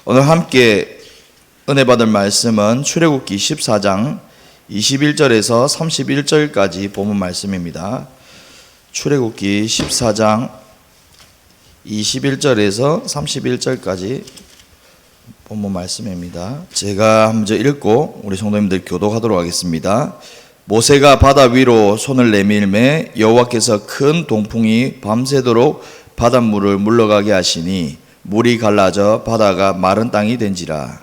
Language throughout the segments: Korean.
오늘 함께 은혜 받을 말씀은 출애굽기 14장 21절에서 31절까지 본문 말씀입니다. 출애굽기 14장 21절에서 31절까지 본문 말씀입니다. 제가 먼저 읽고 우리 성도님들 교독하도록 하겠습니다. 모세가 바다 위로 손을 내밀매 여호와께서 큰 동풍이 밤새도록 바닷물을 물러가게 하시니 물이 갈라져 바다가 마른 땅이 된지라.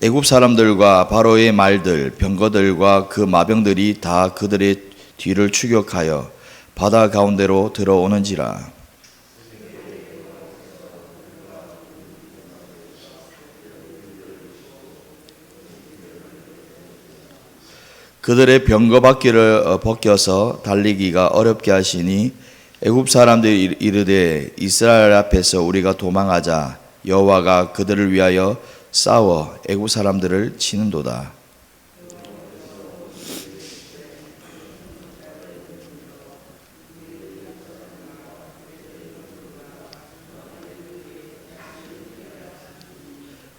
애굽 사람들과 바로의 말들, 병거들과 그 마병들이 다 그들의 뒤를 추격하여 바다 가운데로 들어오는지라. 그들의 병거 바퀴를 벗겨서 달리기가 어렵게 하시니 애굽 사람들이 이르되 이스라엘 앞에서 우리가 도망하자. 여호와가 그들을 위하여 싸워 애굽 사람들을 치는도다.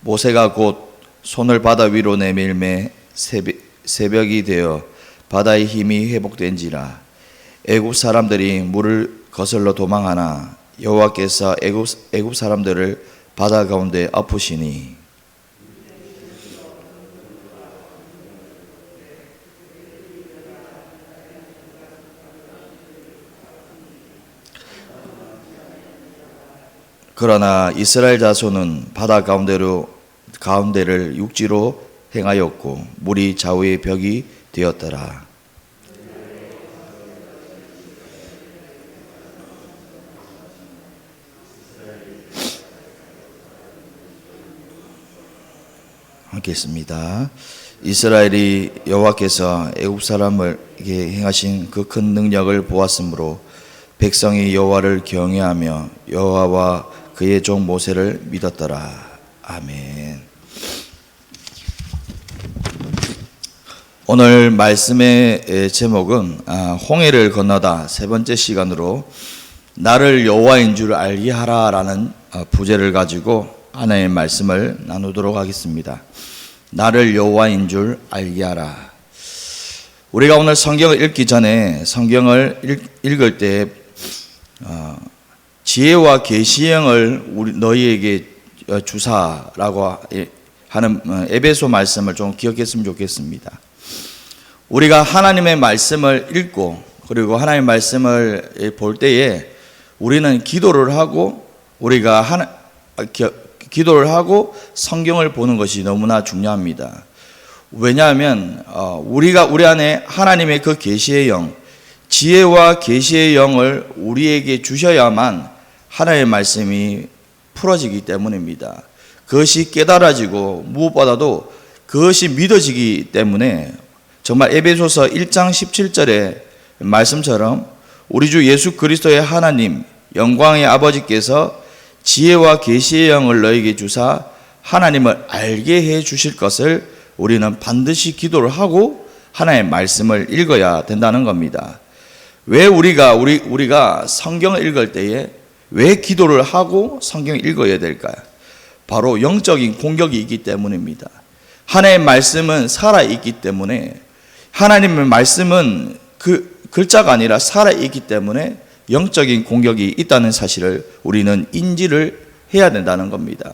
모세가 곧 손을 바다 위로 내밀매 새벽이 되어 바다의 힘이 회복된지라. 애굽 사람들이 물을 거슬러 도망하나 여호와께서 애굽 사람들을 바다 가운데 엎으시니 그러나 이스라엘 자손은 바다 가운데를 육지로 행하였고 물이 좌우의 벽이 되었더라. 하겠습니다. 이스라엘이 여호와께서 애굽 사람에게 행하신 그 큰 능력을 보았으므로 백성이 여호와를 경외하며 여호와와 그의 종 모세를 믿었더라. 아멘. 오늘 말씀의 제목은 홍해를 건너다 세 번째 시간으로 나를 여호와인 줄 알게 하라라는 부제를 가지고 하나님의 말씀을 나누도록 하겠습니다. 나를 여호와인 줄 알게 하라. 우리가 오늘 성경을 읽기 전에 성경을 읽을 때 지혜와 계시의 영을 너희에게 주사라고 하는 에베소 말씀을 좀 기억했으면 좋겠습니다. 우리가 하나님의 말씀을 읽고 그리고 하나님의 말씀을 볼 때에 우리는 기도를 하고 기도를 하고 성경을 보는 것이 너무나 중요합니다. 왜냐하면 우리 안에 하나님의 그 계시의 영, 지혜와 계시의 영을 우리에게 주셔야만 하나님의 말씀이 풀어지기 때문입니다. 그것이 깨달아지고 무엇보다도 그것이 믿어지기 때문에 정말 에베소서 1장 17절의 말씀처럼 우리 주 예수 그리스도의 하나님 영광의 아버지께서 지혜와 계시의 영을 너에게 주사 하나님을 알게 해 주실 것을 우리는 반드시 기도를 하고 하나님의 말씀을 읽어야 된다는 겁니다. 왜 우리가 성경을 읽을 때에 왜 기도를 하고 성경을 읽어야 될까요? 바로 영적인 공격이 있기 때문입니다. 하나님의 말씀은 살아있기 때문에 하나님의 말씀은 그 글자가 아니라 살아있기 때문에 영적인 공격이 있다는 사실을 우리는 인지를 해야 된다는 겁니다.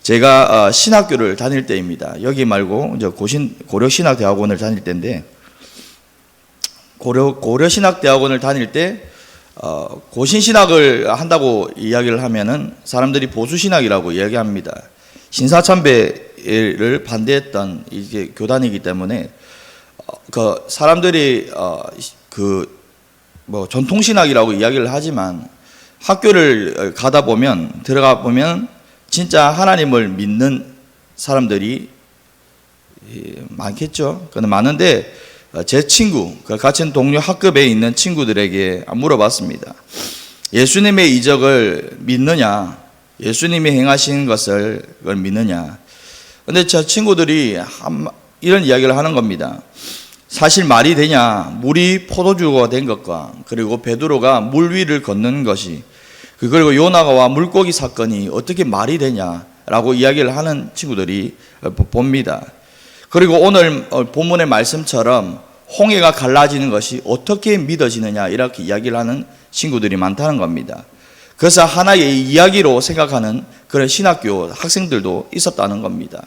제가 신학교를 다닐 때입니다. 여기 말고 이제 고려신학대학원을 다닐 때인데 고려신학대학원을 다닐 때 고신신학을 한다고 이야기를 하면은 사람들이 보수신학이라고 이야기합니다. 신사참배를 반대했던 이게 교단이기 때문에 그 사람들이 전통신학이라고 이야기를 하지만 학교를 들어가 보면 진짜 하나님을 믿는 사람들이 많겠죠. 그런데 많은데 제 친구, 같은 동료 학급에 있는 친구들에게 물어봤습니다. 예수님의 이적을 믿느냐? 예수님이 행하신 것을 믿느냐? 그런데 저 친구들이 이런 이야기를 하는 겁니다. 사실 말이 되냐? 물이 포도주가 된 것과 그리고 베드로가 물 위를 걷는 것이 그리고 요나와 물고기 사건이 어떻게 말이 되냐라고 이야기를 하는 친구들이 봅니다. 그리고 오늘 본문의 말씀처럼 홍해가 갈라지는 것이 어떻게 믿어지느냐 이렇게 이야기를 하는 친구들이 많다는 겁니다. 그래서 하나의 이야기로 생각하는 그런 신학교 학생들도 있었다는 겁니다.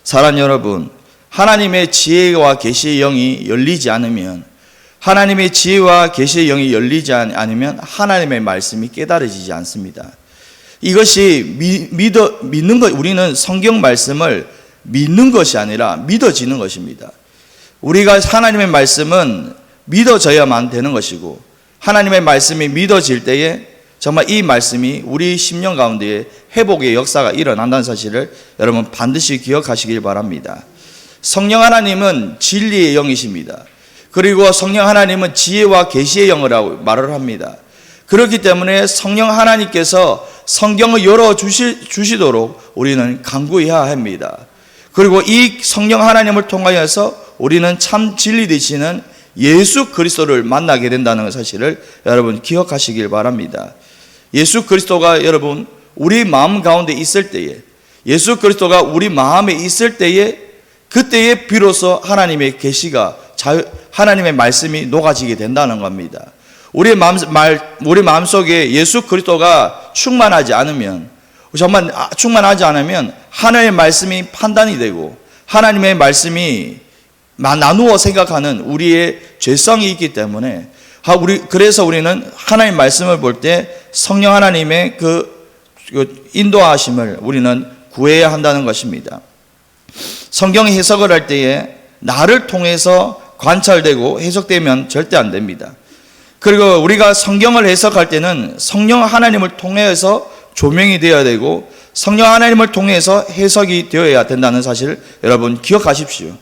사랑하는 여러분, 하나님의 지혜와 계시의 영이 열리지 않으면 하나님의 지혜와 계시의 영이 열리지 않으면 하나님의 말씀이 깨달아지지 않습니다. 이것이 믿는 것, 우리는 성경 말씀을 믿는 것이 아니라 믿어지는 것입니다. 우리가 하나님의 말씀은 믿어져야만 되는 것이고 하나님의 말씀이 믿어질 때에 정말 이 말씀이 우리 심령 가운데 회복의 역사가 일어난다는 사실을 여러분 반드시 기억하시길 바랍니다. 성령 하나님은 진리의 영이십니다. 그리고 성령 하나님은 지혜와 계시의 영이라고 말을 합니다. 그렇기 때문에 성령 하나님께서 성경을 열어주시도록 우리는 간구해야 합니다. 그리고 이 성령 하나님을 통하여서 우리는 참 진리 되시는 예수 그리스도를 만나게 된다는 사실을 여러분 기억하시길 바랍니다. 예수 그리스도가 여러분 우리 마음 가운데 있을 때에 예수 그리스도가 우리 마음에 있을 때에 그때에 비로소 하나님의 계시가 하나님의 말씀이 녹아지게 된다는 겁니다. 우리 마음속에 예수 그리스도가 충만하지 않으면 정말 충만하지 않으면 하나님의 말씀이 판단이 되고 하나님의 말씀이 나누어 생각하는 우리의 죄성이 있기 때문에 그래서 우리는 하나님의 말씀을 볼 때 성령 하나님의 그 인도하심을 우리는 구해야 한다는 것입니다. 성경 해석을 할 때에 나를 통해서 관찰되고 해석되면 절대 안 됩니다. 그리고 우리가 성경을 해석할 때는 성령 하나님을 통해서 조명이 되어야 되고 성령 하나님을 통해서 해석이 되어야 된다는 사실을 여러분 기억하십시오.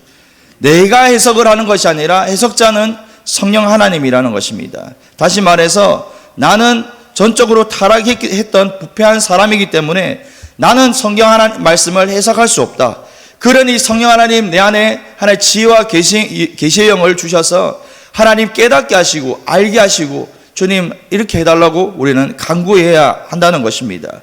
내가 해석을 하는 것이 아니라 해석자는 성령 하나님이라는 것입니다. 다시 말해서 나는 전적으로 타락했던 부패한 사람이기 때문에 나는 성경 하나님 말씀을 해석할 수 없다. 그러니 성령 하나님 내 안에 하나님의 지혜와 계시의 영을 주셔서 하나님 깨닫게 하시고 알게 하시고 주님 이렇게 해달라고 우리는 간구해야 한다는 것입니다.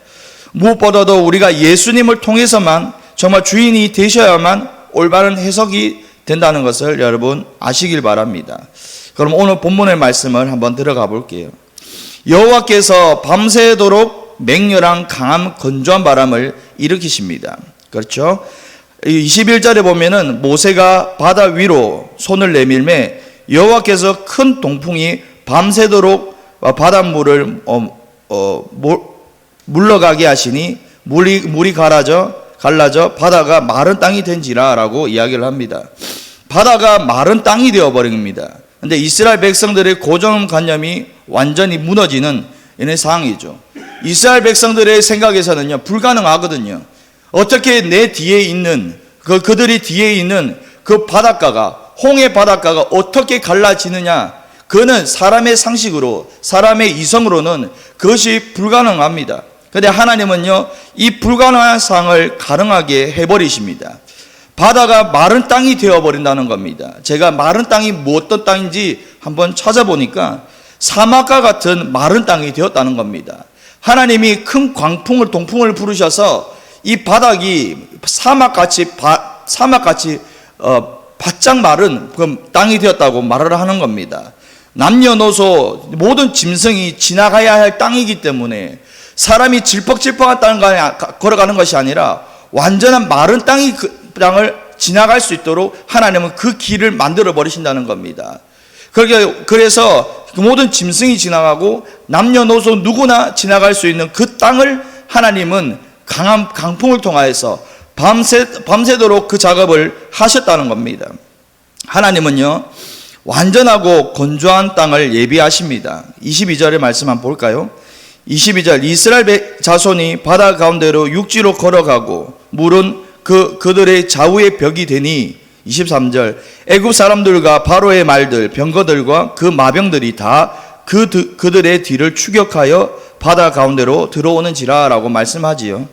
무엇보다도 우리가 예수님을 통해서만 정말 주인이 되셔야만 올바른 해석이 된다는 것을 여러분 아시길 바랍니다. 그럼 오늘 본문의 말씀을 한번 들어가 볼게요. 여호와께서 밤새도록 맹렬한 강한 건조한 바람을 일으키십니다. 그렇죠? 21절에 보면은 모세가 바다 위로 손을 내밀매 여호와께서 큰 동풍이 밤새도록 바닷물을 물러가게 하시니 물이 갈라져 바다가 마른 땅이 된지라라고 이야기를 합니다. 바다가 마른 땅이 되어버린 겁니다. 그런데 이스라엘 백성들의 고정관념이 완전히 무너지는 이런 상황이죠. 이스라엘 백성들의 생각에서는요 불가능하거든요. 어떻게 내 뒤에 있는 그들이 뒤에 있는 그 바닷가가 홍해 바닷가가 어떻게 갈라지느냐? 그는 사람의 상식으로 사람의 이성으로는 그것이 불가능합니다. 그런데 하나님은요 이 불가능한 상황을 가능하게 해버리십니다. 바다가 마른 땅이 되어버린다는 겁니다. 제가 마른 땅이 어떤 땅인지 한번 찾아보니까 사막과 같은 마른 땅이 되었다는 겁니다. 하나님이 큰 광풍을 동풍을 부르셔서 이 바닥이 사막같이 바짝 마른 땅이 되었다고 말을 하는 겁니다. 남녀노소 모든 짐승이 지나가야 할 땅이기 때문에 사람이 질퍽질퍽한 땅을 걸어가는 것이 아니라 완전한 마른 땅을 지나갈 수 있도록 하나님은 그 길을 만들어 버리신다는 겁니다. 그래서 그 모든 짐승이 지나가고 남녀노소 누구나 지나갈 수 있는 그 땅을 하나님은 강한 강풍을 통하여서 밤새도록 그 작업을 하셨다는 겁니다. 하나님은요 완전하고 건조한 땅을 예비하십니다. 22절의 말씀 한번 볼까요? 22절 이스라엘 자손이 바다 가운데로 육지로 걸어가고 물은 그들의 좌우의 벽이 되니 23절 애굽 사람들과 바로의 말들 병거들과 그 마병들이 다 그들의 뒤를 추격하여 바다 가운데로 들어오는지라 라고 말씀하지요.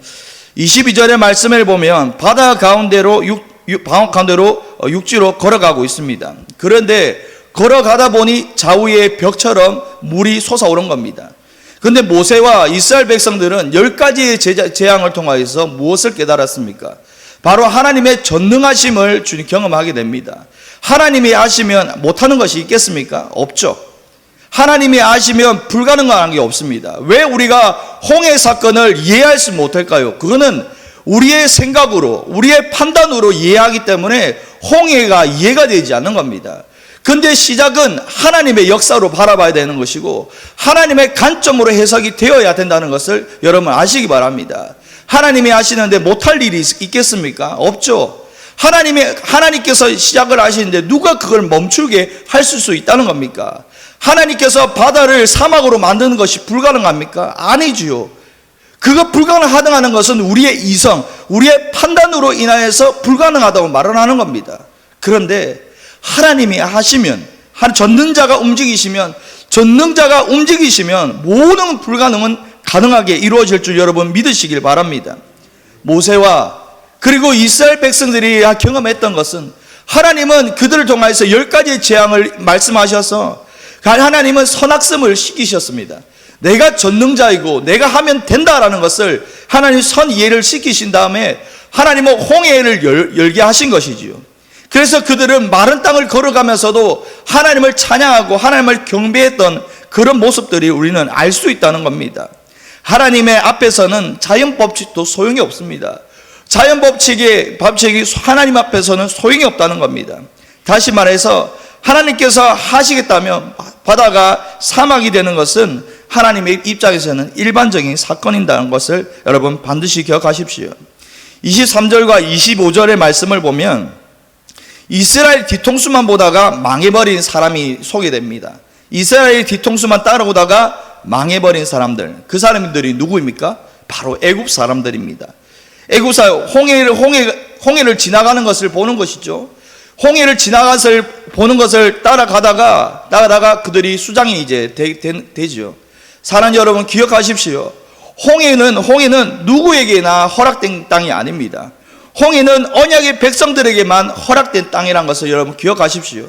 22절의 말씀을 보면 바다 가운데로 육지로 걸어가고 있습니다. 그런데 걸어가다 보니 좌우의 벽처럼 물이 솟아오른 겁니다. 그런데 모세와 이스라엘 백성들은 10가지의 재앙을 통하여서 무엇을 깨달았습니까? 바로 하나님의 전능하심을 주님 경험하게 됩니다. 하나님이 아시면 못하는 것이 있겠습니까? 없죠. 하나님이 아시면 불가능한 게 없습니다. 왜 우리가 홍해 사건을 이해할 수 못할까요? 그거는 우리의 생각으로, 우리의 판단으로 이해하기 때문에 홍해가 이해가 되지 않는 겁니다. 근데 시작은 하나님의 역사로 바라봐야 되는 것이고 하나님의 관점으로 해석이 되어야 된다는 것을 여러분 아시기 바랍니다. 하나님이 아시는데 못할 일이 있겠습니까? 없죠. 하나님께서 시작을 하시는데 누가 그걸 멈추게 하실 수 있다는 겁니까? 하나님께서 바다를 사막으로 만드는 것이 불가능합니까? 아니지요. 그거 불가능하다는 것은 우리의 이성, 우리의 판단으로 인하여서 불가능하다고 말을 하는 겁니다. 그런데 하나님이 하시면, 전능자가 움직이시면 모든 불가능은 가능하게 이루어질 줄 여러분 믿으시길 바랍니다. 모세와 그리고 이스라엘 백성들이 경험했던 것은 하나님은 그들을 통해서 10가지의 재앙을 말씀하셔서 하나님은 선악씀을 시키셨습니다. 내가 전능자이고 내가 하면 된다라는 것을 하나님 선 이해를 시키신 다음에 하나님은 홍해를 열게 하신 것이지요. 그래서 그들은 마른 땅을 걸어가면서도 하나님을 찬양하고 하나님을 경배했던 그런 모습들이 우리는 알 수 있다는 겁니다. 하나님의 앞에서는 자연 법칙도 소용이 없습니다. 자연 법칙이 하나님 앞에서는 소용이 없다는 겁니다. 다시 말해서 하나님께서 하시겠다면 바다가 사막이 되는 것은 하나님의 입장에서는 일반적인 사건이라는 것을 여러분 반드시 기억하십시오. 23절과 25절의 말씀을 보면 이스라엘 뒤통수만 보다가 망해버린 사람이 소개됩니다. 이스라엘 뒤통수만 따라오다가 망해버린 사람들, 그 사람들이 누구입니까? 바로 애굽 사람들입니다. 애굽사 홍해를 지나가는 것을 보는 것이죠. 홍해를 지나가서 보는 것을 따라가다가 그들이 수장이 이제 되죠. 사랑하는 여러분 기억하십시오. 홍해는 누구에게나 허락된 땅이 아닙니다. 홍해는 언약의 백성들에게만 허락된 땅이라는 것을 여러분 기억하십시오.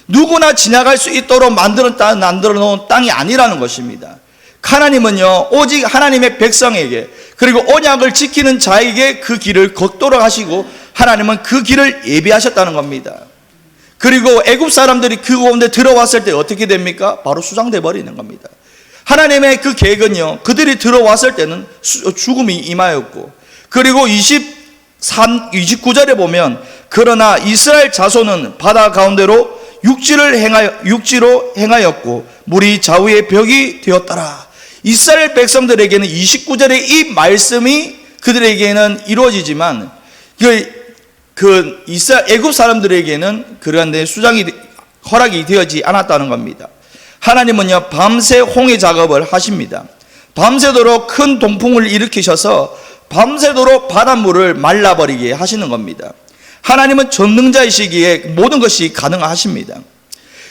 누구나 지나갈 수 있도록 만들어 놓은 땅이 아니라는 것입니다. 하나님은요 오직 하나님의 백성에게 그리고 언약을 지키는 자에게 그 길을 걷도록 하시고 하나님은 그 길을 예비하셨다는 겁니다. 그리고 애굽 사람들이 그 가운데 들어왔을 때 어떻게 됩니까? 바로 수장돼 버리는 겁니다. 하나님의 그 계획은요 그들이 들어왔을 때는 죽음이 임하였고 그리고 29절에 보면 그러나 이스라엘 자손은 바다 가운데로 육지로 행하였고 물이 좌우의 벽이 되었더라. 이스라엘 백성들에게는 29절의 이 말씀이 그들에게는 이루어지지만 애굽 사람들에게는 그런데 수장이 허락이 되어지 않았다는 겁니다. 하나님은요 밤새 홍해 작업을 하십니다. 밤새도록 큰 동풍을 일으키셔서 밤새도록 바닷물을 말라버리게 하시는 겁니다. 하나님은 전능자이시기에 모든 것이 가능하십니다.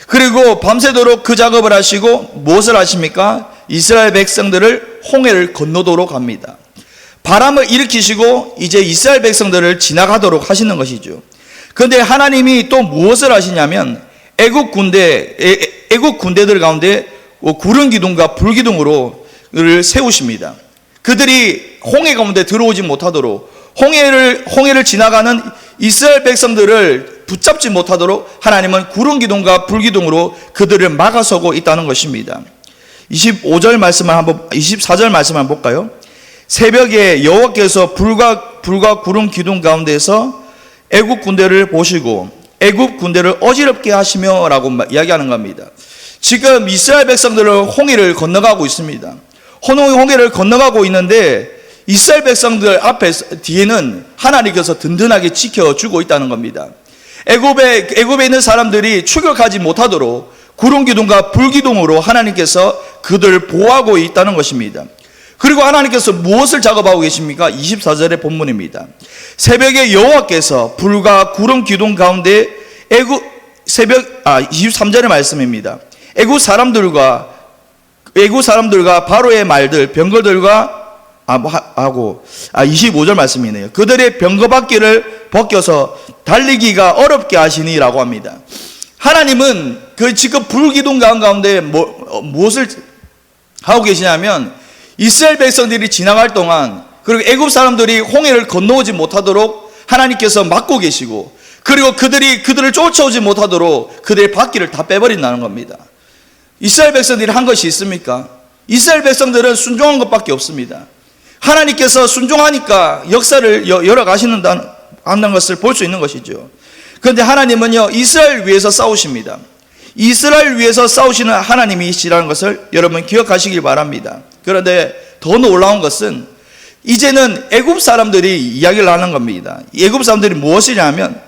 그리고 밤새도록 그 작업을 하시고 무엇을 하십니까? 이스라엘 백성들을 홍해를 건너도록 합니다. 바람을 일으키시고 이제 이스라엘 백성들을 지나가도록 하시는 것이죠. 그런데 하나님이 또 무엇을 하시냐면 애굽 군대들 가운데 구름 기둥과 불 기둥으로 세우십니다. 그들이 홍해 가운데 들어오지 못하도록 홍해를 지나가는 이스라엘 백성들을 붙잡지 못하도록 하나님은 구름 기둥과 불 기둥으로 그들을 막아서고 있다는 것입니다. 24절 말씀을 24절 말씀을 한번 볼까요? 새벽에 여호와께서 불과 구름 기둥 가운데서 애굽 군대를 보시고 애굽 군대를 어지럽게 하시며라고 이야기하는 겁니다. 지금 이스라엘 백성들은 홍해를 건너가고 있습니다. 홍해를 건너가고 있는데 이스라엘 백성들 뒤에는 하나님께서 든든하게 지켜주고 있다는 겁니다. 애굽에 있는 사람들이 추격하지 못하도록 구름 기둥과 불 기둥으로 하나님께서 그들을 보호하고 있다는 것입니다. 그리고 하나님께서 무엇을 작업하고 계십니까? 24절의 본문입니다. 새벽에 여호와께서 불과 구름 기둥 가운데 23절의 말씀입니다. 애굽 사람들과 바로의 말들 병거들과 하고 25절 말씀이네요. 그들의 병거바퀴를 벗겨서 달리기가 어렵게 하시니라고 합니다. 하나님은 그 지금 불기둥 가운데 무엇을 하고 계시냐면 이스라엘 백성들이 지나갈 동안, 그리고 애굽 사람들이 홍해를 건너오지 못하도록 하나님께서 막고 계시고, 그리고 그들을 쫓아오지 못하도록 그들의 바퀴를 다 빼버린다는 겁니다. 이스라엘 백성들이 한 것이 있습니까? 이스라엘 백성들은 순종한 것밖에 없습니다. 하나님께서 순종하니까 역사를 열어가시는 것을 볼 수 있는 것이죠. 그런데 하나님은요, 이스라엘 위해서 싸우십니다. 이스라엘 위해서 싸우시는 하나님이시라는 것을 여러분 기억하시길 바랍니다. 그런데 더 놀라운 것은 이제는 애굽 사람들이 이야기를 하는 겁니다. 애굽 사람들이 무엇이냐면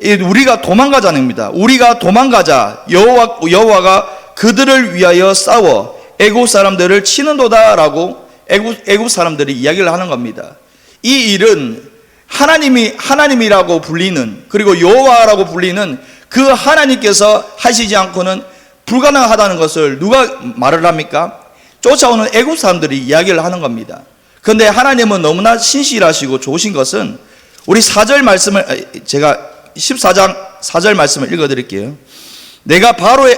우리가 도망가자는 겁니다. 우리가 도망가자. 여호와가 그들을 위하여 싸워 애굽 사람들을 치는도다라고 애굽 사람들이 이야기를 하는 겁니다. 이 일은 하나님이라고 불리는, 그리고 여호와라고 불리는 그 하나님께서 하시지 않고는 불가능하다는 것을 누가 말을 합니까? 쫓아오는 애굽 사람들이 이야기를 하는 겁니다. 그런데 하나님은 너무나 신실하시고 좋으신 것은 우리 4절 말씀을, 제가 14장 4절 말씀을 읽어드릴게요.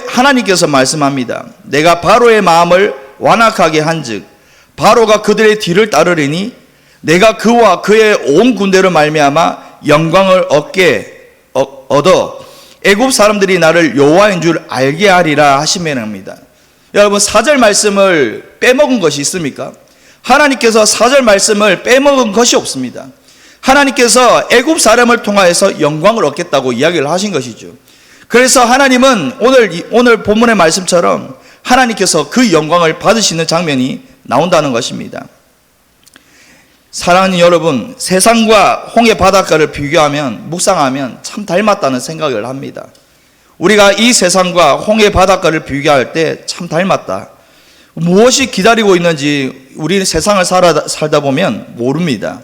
하나님께서 말씀합니다. 내가 바로의 마음을 완악하게 한즉 바로가 그들의 뒤를 따르리니 내가 그와 그의 온 군대로 말미암아 영광을 얻어 애굽 사람들이 나를 여호와인 줄 알게 하리라 하시면입니다. 여러분 4절 말씀을 빼먹은 것이 있습니까? 하나님께서 4절 말씀을 빼먹은 것이 없습니다. 하나님께서 애굽 사람을 통하여서 영광을 얻겠다고 이야기를 하신 것이죠. 그래서 하나님은 오늘 본문의 말씀처럼 하나님께서 그 영광을 받으시는 장면이 나온다는 것입니다. 사랑하는 여러분, 세상과 홍해 바닷가를 묵상하면 참 닮았다는 생각을 합니다. 우리가 이 세상과 홍해 바닷가를 비교할 때 참 닮았다. 무엇이 기다리고 있는지 우리 세상을 살다 보면 모릅니다.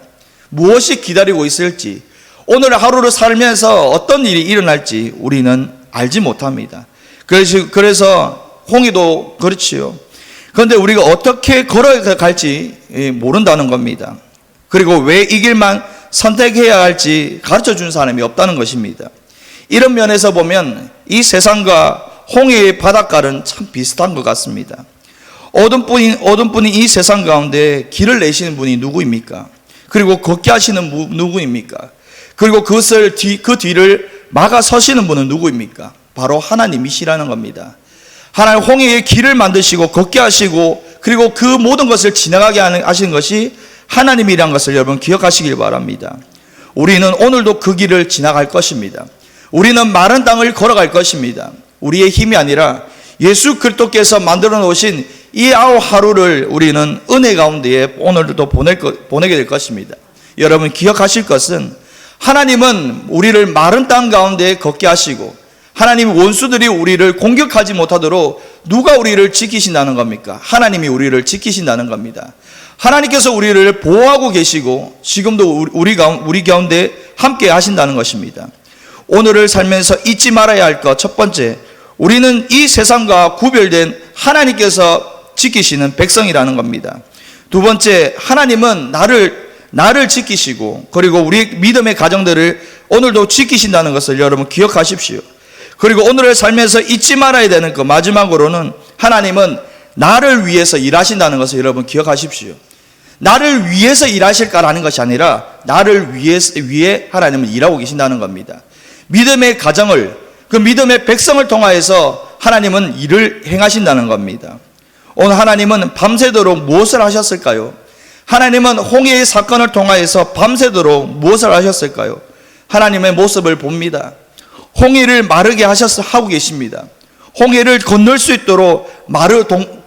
무엇이 기다리고 있을지, 오늘 하루를 살면서 어떤 일이 일어날지 우리는 알지 못합니다. 그래서 홍해도 그렇지요. 그런데 우리가 어떻게 걸어갈지 모른다는 겁니다. 그리고 왜 이 길만 선택해야 할지 가르쳐 준 사람이 없다는 것입니다. 이런 면에서 보면 이 세상과 홍해의 바닷가는 참 비슷한 것 같습니다. 어떤 분이 이 세상 가운데 길을 내시는 분이 누구입니까? 그리고 걷게 하시는 누구입니까? 그리고 그 뒤를 막아 서시는 분은 누구입니까? 바로 하나님이시라는 겁니다. 하나님 홍해의 길을 만드시고 걷게 하시고, 그리고 그 모든 것을 지나가게 하시는 것이 하나님이라는 것을 여러분 기억하시길 바랍니다. 우리는 오늘도 그 길을 지나갈 것입니다. 우리는 마른 땅을 걸어갈 것입니다. 우리의 힘이 아니라 예수 그리스도께서 만들어 놓으신 이 하루를 우리는 은혜 가운데에 오늘도 보내게 될 것입니다. 여러분 기억하실 것은 하나님은 우리를 마른 땅 가운데 걷게 하시고, 하나님 원수들이 우리를 공격하지 못하도록 누가 우리를 지키신다는 겁니까? 하나님이 우리를 지키신다는 겁니다. 하나님께서 우리를 보호하고 계시고 지금도 우리 가운데 함께 하신다는 것입니다. 오늘을 살면서 잊지 말아야 할 것, 첫 번째, 우리는 이 세상과 구별된 하나님께서 지키시는 백성이라는 겁니다. 두 번째, 하나님은 나를 지키시고, 그리고 우리 믿음의 가정들을 오늘도 지키신다는 것을 여러분 기억하십시오. 그리고 오늘을 살면서 잊지 말아야 되는 것, 마지막으로는 하나님은 나를 위해서 일하신다는 것을 여러분 기억하십시오. 나를 위해서 일하실까라는 것이 아니라 나를 위해 하나님은 일하고 계신다는 겁니다. 믿음의 가정을, 그 믿음의 백성을 통하여서 하나님은 일을 행하신다는 겁니다. 오늘 하나님은 밤새도록 무엇을 하셨을까요? 하나님은 홍해의 사건을 통하여서 밤새도록 무엇을 하셨을까요? 하나님의 모습을 봅니다. 홍해를 마르게 하고 계십니다. 홍해를 건널 수 있도록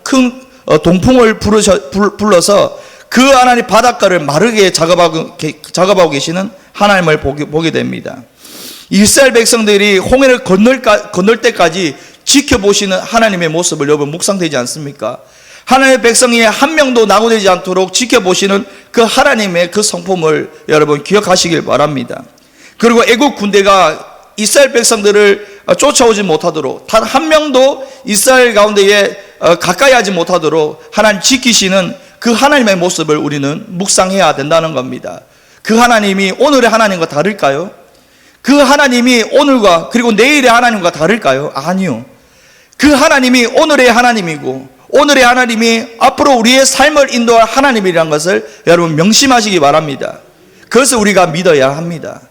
큰 동풍을 불러서 그 하나님 바닷가를 마르게 작업하고 계시는 하나님을 보게 됩니다. 이스라엘 백성들이 홍해를 건널 때까지 지켜보시는 하나님의 모습을 여러분 묵상되지 않습니까? 하나님의 백성이 한 명도 낙오되지 않도록 지켜보시는 그 하나님의 그 성품을 여러분 기억하시길 바랍니다. 그리고 애국 군대가 이스라엘 백성들을 쫓아오지 못하도록, 단 한 명도 이스라엘 가운데에 가까이 하지 못하도록 하나님 지키시는 그 하나님의 모습을 우리는 묵상해야 된다는 겁니다. 그 하나님이 오늘의 하나님과 다를까요? 그 하나님이 오늘과 그리고 내일의 하나님과 다를까요? 아니요. 그 하나님이 오늘의 하나님이고 오늘의 하나님이 앞으로 우리의 삶을 인도할 하나님이라는 것을 여러분 명심하시기 바랍니다. 그것을 우리가 믿어야 합니다.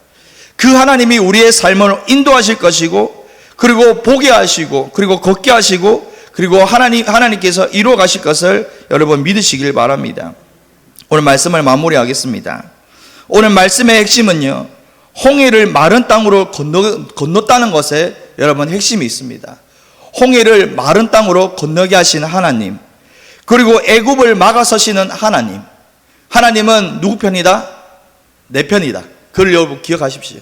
그 하나님이 우리의 삶을 인도하실 것이고 그리고 보게 하시고 그리고 걷게 하시고 그리고 하나님께서 이루어 가실 것을 여러분 믿으시길 바랍니다. 오늘 말씀을 마무리하겠습니다. 오늘 말씀의 핵심은요, 홍해를 마른 땅으로 건넜다는 것에 여러분 핵심이 있습니다. 홍해를 마른 땅으로 건너게 하신 하나님, 그리고 애굽을 막아서시는 하나님. 하나님은 누구 편이다? 내 편이다. 그걸 여러분 기억하십시오.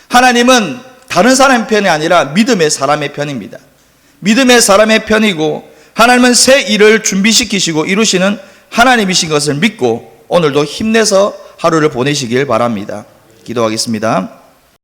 하나님은 다른 사람의 편이 아니라 믿음의 사람의 편입니다. 믿음의 사람의 편이고 하나님은 새 일을 준비시키시고 이루시는 하나님이신 것을 믿고 오늘도 힘내서 하루를 보내시길 바랍니다. 기도하겠습니다.